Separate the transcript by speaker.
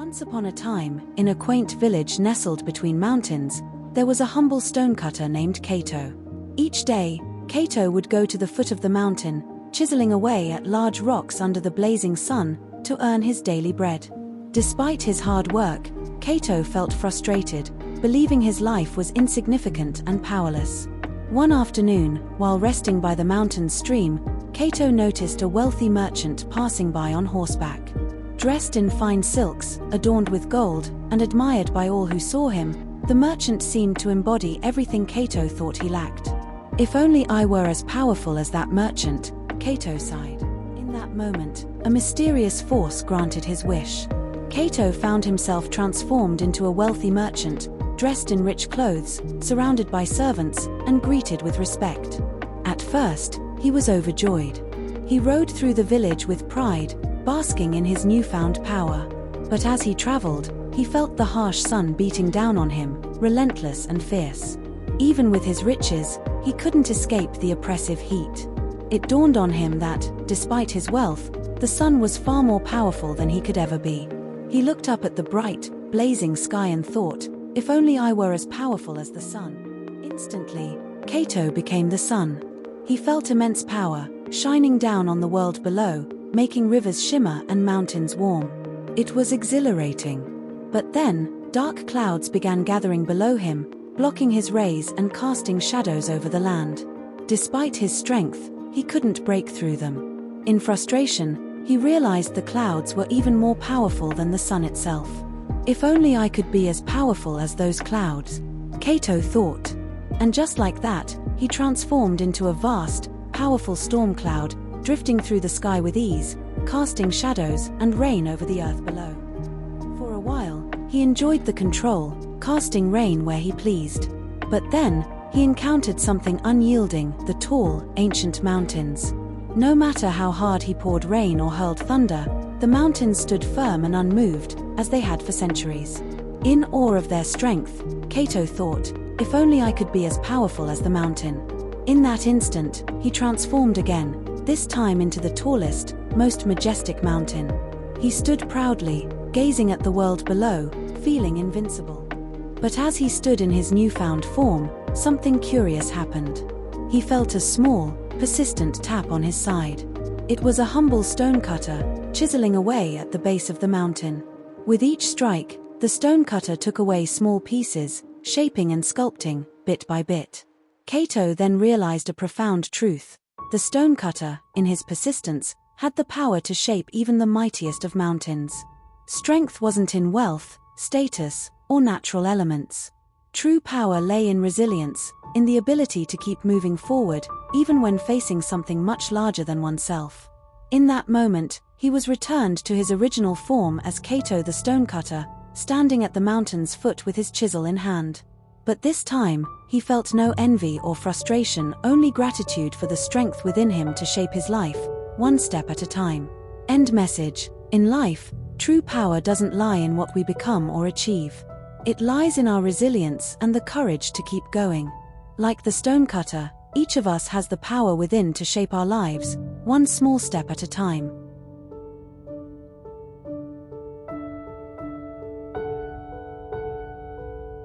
Speaker 1: Once upon a time, in a quaint village nestled between mountains, there was a humble stonecutter named Kaito. Each day, Kaito would go to the foot of the mountain, chiseling away at large rocks under the blazing sun to earn his daily bread. Despite his hard work, Kaito felt frustrated, believing his life was insignificant and powerless. One afternoon, while resting by the mountain's stream, Kaito noticed a wealthy merchant passing by on horseback. Dressed in fine silks, adorned with gold, and admired by all who saw him, the merchant seemed to embody everything Kaito thought he lacked. "If only I were as powerful as that merchant," Kaito sighed. In that moment, a mysterious force granted his wish. Kaito found himself transformed into a wealthy merchant, dressed in rich clothes, surrounded by servants, and greeted with respect. At first, he was overjoyed. He rode through the village with pride, basking in his newfound power. But as he traveled, he felt the harsh sun beating down on him, relentless and fierce. Even with his riches, he couldn't escape the oppressive heat. It dawned on him that, despite his wealth, the sun was far more powerful than he could ever be. He looked up at the bright, blazing sky and thought, "If only I were as powerful as the sun." Instantly, Kaito became the sun. He felt immense power, shining down on the world below, making rivers shimmer and mountains warm. It was exhilarating. But then, dark clouds began gathering below him, blocking his rays and casting shadows over the land. Despite his strength, he couldn't break through them. In frustration, he realized the clouds were even more powerful than the sun itself. "If only I could be as powerful as those clouds," Kaito thought. And just like that, he transformed into a vast, powerful storm cloud, drifting through the sky with ease, casting shadows and rain over the earth below. For a while, he enjoyed the control, casting rain where he pleased. But then, he encountered something unyielding: the tall, ancient mountains. No matter how hard he poured rain or hurled thunder, the mountains stood firm and unmoved, as they had for centuries. In awe of their strength, Kaito thought, "If only I could be as powerful as the mountain." In that instant, he transformed again, this time into the tallest, most majestic mountain. He stood proudly, gazing at the world below, feeling invincible. But as he stood in his newfound form, something curious happened. He felt a small, persistent tap on his side. It was a humble stonecutter, chiseling away at the base of the mountain. With each strike, the stonecutter took away small pieces, shaping and sculpting, bit by bit. Kaito then realized a profound truth. The stonecutter, in his persistence, had the power to shape even the mightiest of mountains. Strength wasn't in wealth, status, or natural elements. True power lay in resilience, in the ability to keep moving forward, even when facing something much larger than oneself. In that moment, he was returned to his original form as Kaito the stonecutter, standing at the mountain's foot with his chisel in hand. But this time, he felt no envy or frustration, only gratitude for the strength within him to shape his life, one step at a time. End message: in life, true power doesn't lie in what we become or achieve. It lies in our resilience and the courage to keep going. Like the stonecutter, each of us has the power within to shape our lives, one small step at a time.